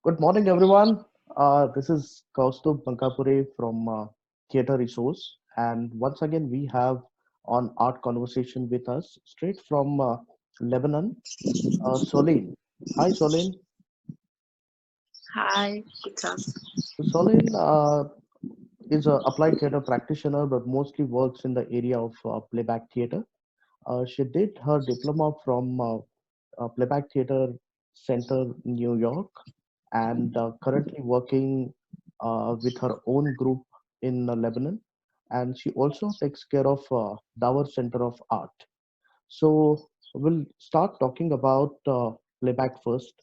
Good morning, everyone. This is Kaustubh Bankapure from Theatre Resource, and once again we have on art conversation with us straight from Lebanon, Soline. Hi, Soline. Hi, good up. So Soline is a applied theatre practitioner, but mostly works in the area of playback theatre. She did her diploma from Playback Theatre Center, New York, and currently working with her own group in Lebanon. And she also takes care of Dower Center of Art. So we'll start talking about playback first.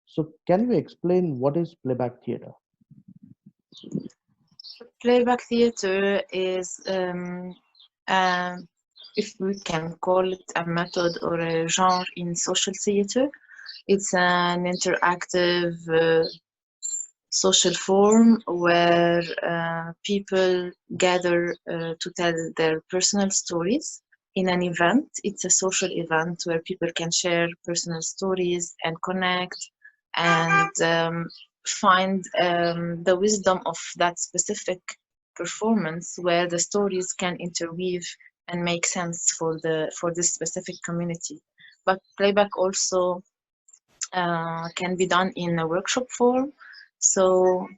So can you explain what is playback theater? Playback theater is, if we can call it a method or a genre in social theater, it's an interactive social form where people gather to tell their personal stories in an event. It's a social event where people can share personal stories and connect and find the wisdom of that specific performance where the stories can interweave and make sense for this specific community. But playback also can be done in a workshop form. So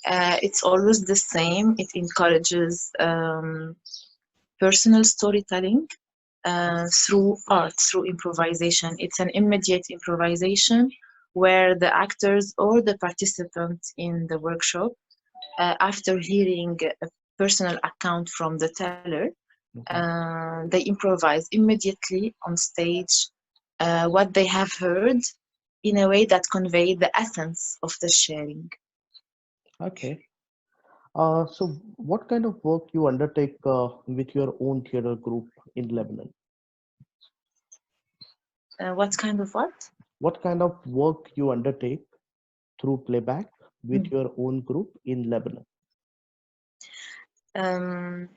it's always the same. It encourages personal storytelling through art, through improvisation. It's an immediate improvisation where the actors or the participants in the workshop, after hearing a personal account from the teller, Mhm. they improvise immediately on stage what they have heard in a way that convey the essence of the sharing. Okay. So what kind of work you undertake with your own theater group in Lebanon? What kind of art? What kind of work you undertake through playback with your own group in Lebanon? Um,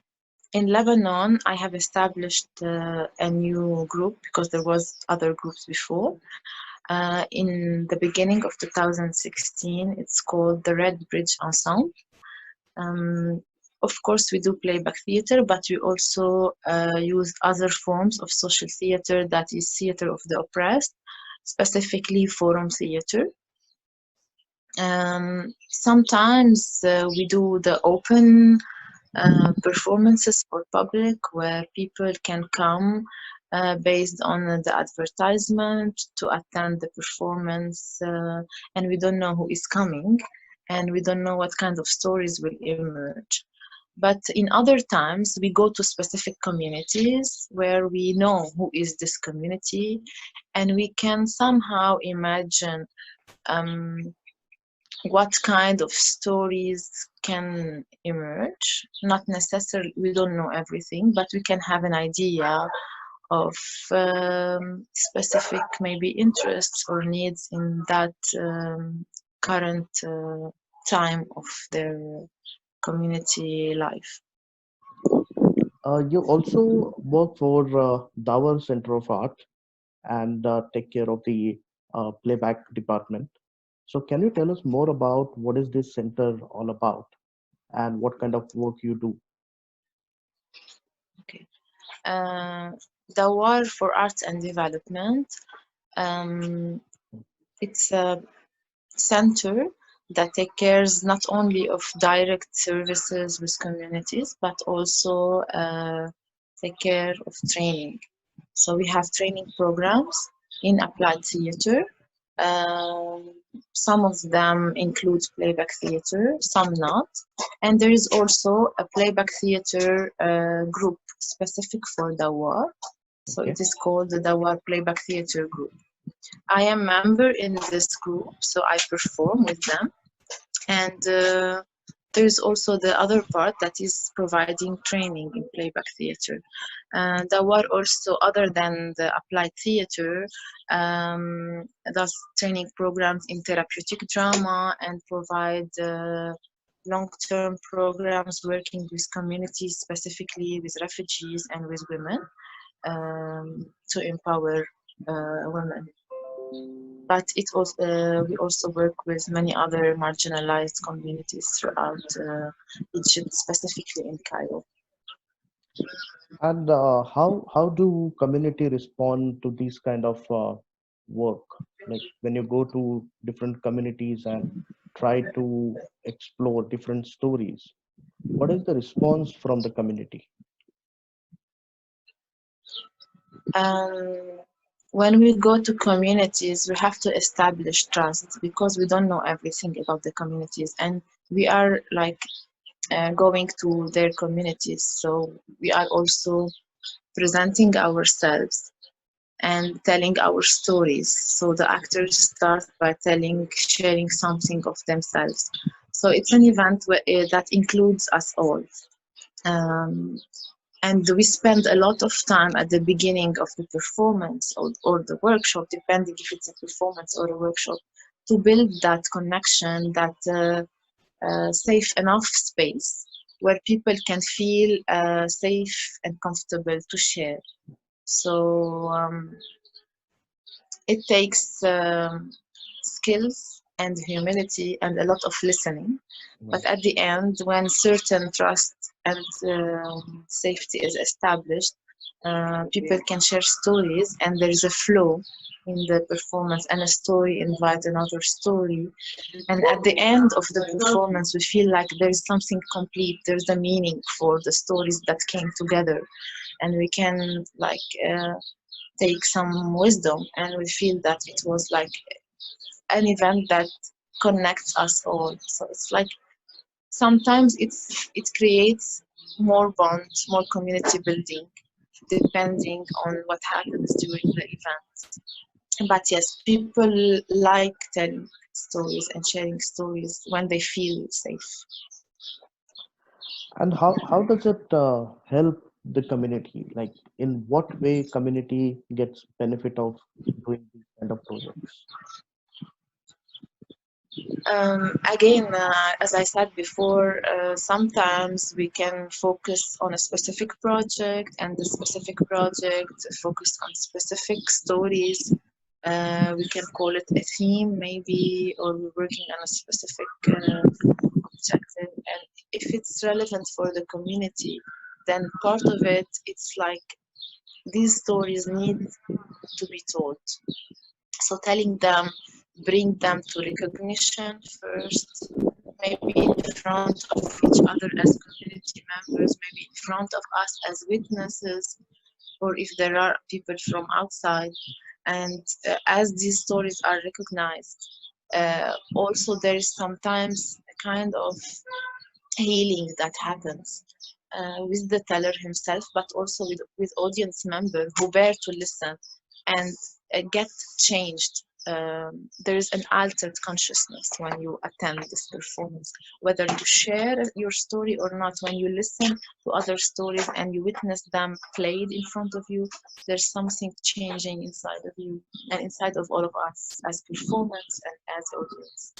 in Lebanon, I have established a new group because there was other groups before. In the beginning of 2016, it's called the Red Bridge Ensemble. Um, of course, we do playback theater, but we also use other forms of social theater, that is theater of the oppressed, specifically forum theater. Sometimes we do the open performances for public where people can come based on the advertisement to attend the performance, and we don't know who is coming and we don't know what kind of stories will emerge. But in other times, we go to specific communities where we know who is this community, and we can somehow imagine um, what kind of stories can emerge. Not necessarily, we don't know everything, but we can have an idea of specific maybe interests or needs in that current time of their community life. You also work for Dower Center of Art and take care of the playback department. So, can you tell us more about what is this center all about and what kind of work you do? Okay. Uh, the War for Arts and Development. Um, it's a center that take cares not only of direct services with communities, but also take care of training. So we have training programs in applied theater. Um, some of them include playback theater, some not. And there is also a playback theater group specific for the war. So it Okay. is called the Dawar Playback Theater Group. I am member in this group, so I perform with them. And there is also the other part that is providing training in playback theater. There were also, other than the applied theater, does training programs in therapeutic drama and provide long-term programs working with communities, specifically with refugees and with women, to empower women. But we also work with many other marginalized communities throughout Egypt, specifically in Cairo. And how do community respond to these kind of work? Like when you go to different communities and try to explore different stories, what is the response from the community? Um, when we go to communities, we have to establish trust because we don't know everything about the communities, and we are like going to their communities. So we are also presenting ourselves and telling our stories. So the actors start by sharing something of themselves. So it's an event that includes us all. Um, and we spend a lot of time at the beginning of the performance or the workshop, depending if it's a performance or a workshop, to build that connection, that safe enough space where people can feel safe and comfortable to share. So it takes skills and humility and a lot of listening. But Right. at the end, when certain trust and safety is established, people can share stories and there is a flow in the performance, and a story invite another story. And at the end of the performance, we feel like there is something complete, there's a meaning for the stories that came together. And we can take some wisdom, and we feel that it was like an event that connects us all. So it's like sometimes it creates more bonds, more community building, depending on what happens during the event. But yes, people like telling stories and sharing stories when they feel safe. And how does it help the community? Like in what way community gets benefit of doing these kind of projects? Again, as I said before, sometimes we can focus on a specific project, and the specific project focus on specific stories. We can call it a theme, maybe, or we're working on a specific objective. And if it's relevant for the community, then part of it, it's like these stories need to be told. So telling them, bring them to recognition first, maybe in front of each other as community members, maybe in front of us as witnesses, or if there are people from outside. And as these stories are recognized, also there is sometimes a kind of healing that happens with the teller himself, but also with audience member who bear to listen and get changed. There is an altered consciousness when you attend this performance, whether you share your story or not. When you listen to other stories and you witness them played in front of you, there's something changing inside of you and inside of all of us as performance and as audience.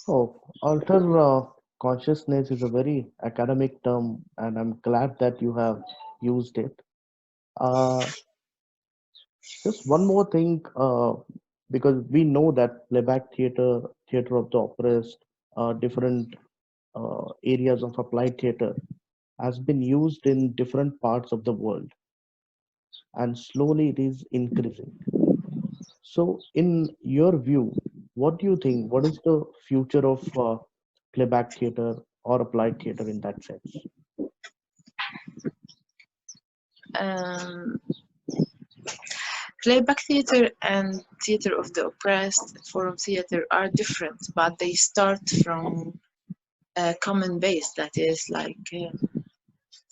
Oh, alter consciousness is a very academic term, and I'm glad that you have used it. Uh, just one more thing, because we know that playback theater, theater of the oppressed, different areas of applied theater has been used in different parts of the world, and slowly it is increasing. So, in your view, what do you think? What is the future of playback theater or applied theater in that sense? Um, Playback theater and theater of the oppressed, forum theater are different, but they start from a common base that is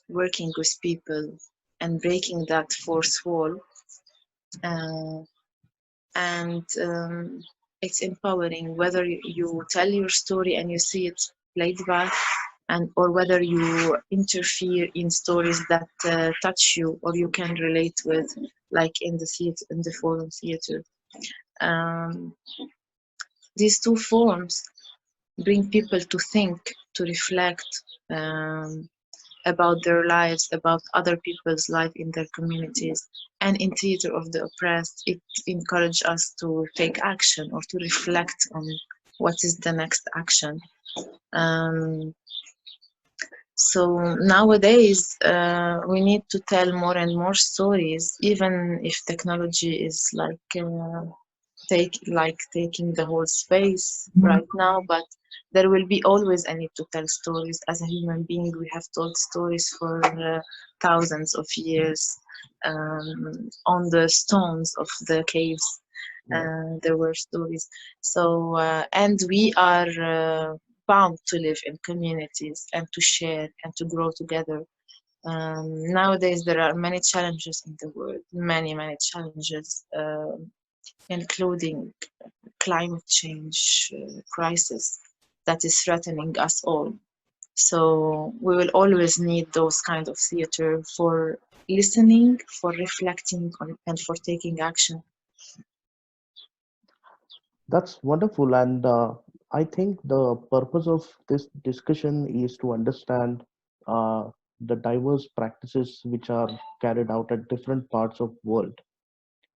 working with people and breaking that fourth wall. Uh, and it's empowering whether you tell your story and you see it played back, and or whether you interfere in stories that touch you or you can relate with, like in the theater, in the forum theater. Um, these two forms bring people to think, to reflect, um, about their lives, about other people's life in their communities. And in Theater of the Oppressed, it encouraged us to take action or to reflect on what is the next action. Um, so nowadays, we need to tell more and more stories, even if technology is taking the whole space right now. But there will be always a need to tell stories. As a human being, we have told stories for thousands of years. On the stones of the caves, Right. there were stories. So, and we are bound to live in communities and to share and to grow together. Nowadays, there are many challenges in the world, many challenges, including climate change crisis that is threatening us all. So we will always need those kind of theater for listening, for reflecting on, and for taking action. That's wonderful. And I think the purpose of this discussion is to understand the diverse practices which are carried out at different parts of world.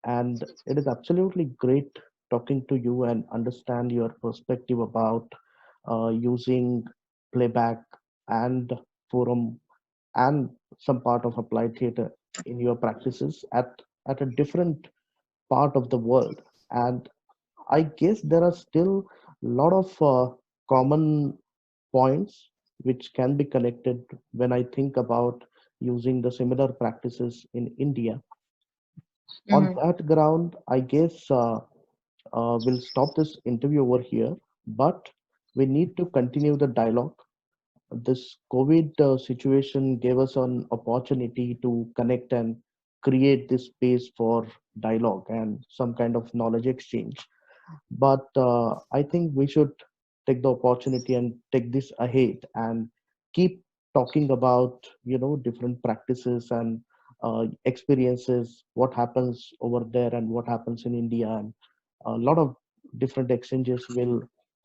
And it is absolutely great talking to you and understand your perspective about using playback and forum and some part of applied theater in your practices at a different part of the world. And I guess there are still a lot of common points which can be connected when I think about using the similar practices in India. On Mm, that ground, I guess we'll stop this interview over here, but we need to continue the dialogue. This COVID situation gave us an opportunity to connect and create this space for dialogue and some kind of knowledge exchange. But I think we should take the opportunity and take this ahead and keep talking about different practices and experiences, what happens over there and what happens in India, and a lot of different exchanges will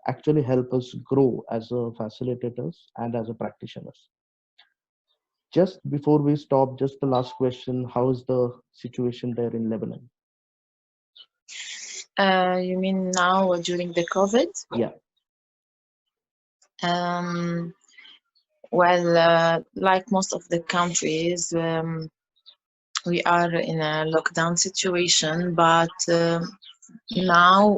actually help us grow as a facilitators and as a practitioners. Just before we stop, just the last question: how is the situation there in Lebanon? you mean now during the COVID? Yeah. Um, well, like most of the countries, we are in a lockdown situation, but now,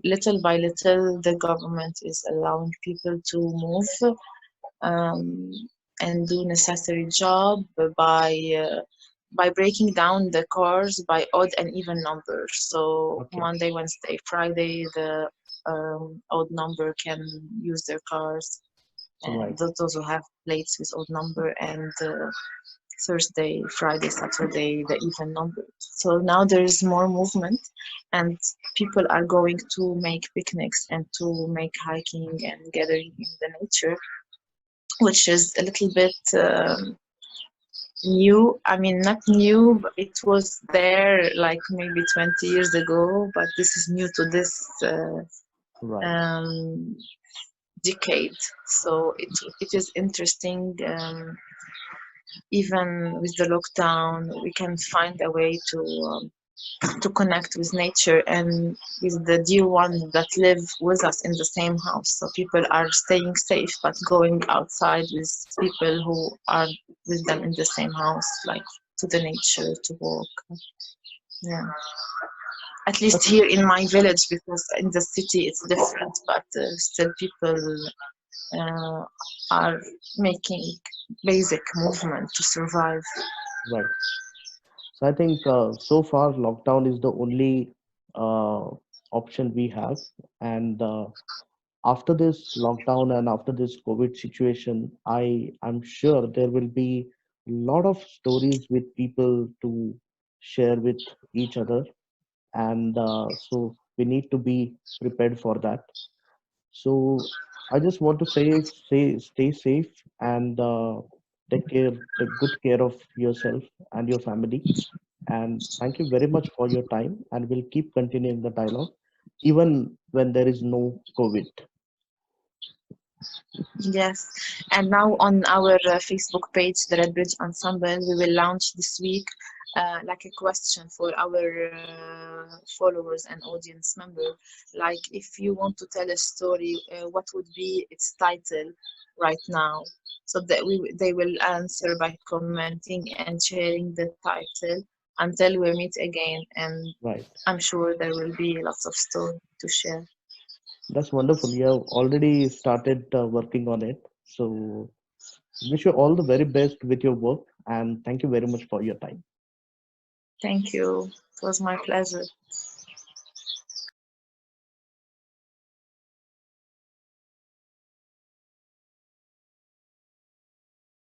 little by little, the government is allowing people to move um, and do necessary job by breaking down the cars by odd and even numbers. So Okay. Monday, Wednesday, Friday, the odd number can use their cars, and Right. those who have plates with odd number, and Thursday, Friday, Saturday, the even number. So now there is more movement, and people are going to make picnics and to make hiking and gathering in the nature, which is a little bit new. I mean, not new, but it was there like maybe 20 years ago, but this is new to this Right. um, decade. So it is interesting. Even with the lockdown, we can find a way to connect with nature and with the dear ones that live with us in the same house. So people are staying safe, but going outside with people who are with them in the same house, like to the nature to walk. Yeah, at least That's here in my village, because in the city it's different, but still people uh, are making basic movement to survive. right. So I think so far lockdown is the only uh, option we have, and after this lockdown and after this COVID situation, I'm sure there will be a lot of stories with people to share with each other, and so we need to be prepared for that. So I just want to say stay safe and take good care of yourself and your family. And thank you very much for your time. And we'll keep continuing the dialogue even when there is no COVID. Yes, and now on our Facebook page, the Red Bridge Ensemble, we will launch this week like a question for our followers and audience member. Like, if you want to tell a story, what would be its title right now? So that they will answer by commenting and sharing the title until we meet again. And Right. I'm sure there will be lots of story to share. That's wonderful. You have already started working on it. So wish you all the very best with your work and thank you very much for your time. Thank you. It was my pleasure.